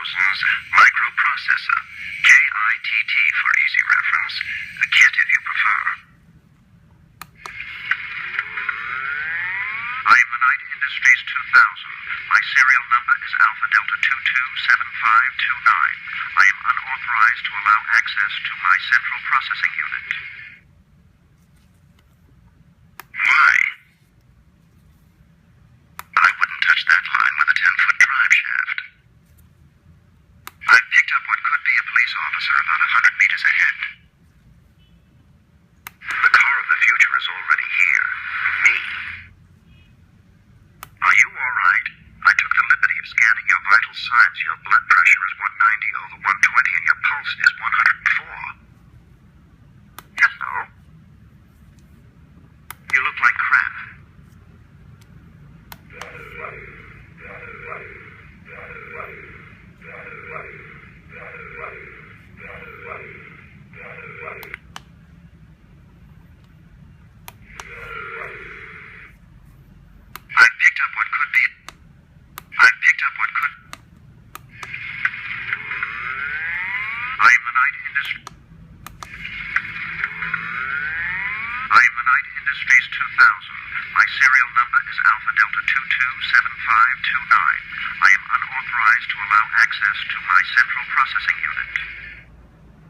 2000s microprocessor, KITT for easy reference, a kit if you prefer. I am the Knight Industries 2000. My serial number is Alpha Delta 227529. I am unauthorized to allow access to my central processing unit. Why? I wouldn't touch that line with a 10-foot drive shaft. I've picked up what could be a police officer about 100 meters ahead. The car of the future is already here. Me. Are you all right? I took the liberty of scanning your vital signs. Your blood pressure is 190 over 120 and your pulse is 104. Hello? You look like crap. I am the Knight Industries 2000. My serial number is Alpha Delta 227529. I am unauthorized to allow access to my central processing unit.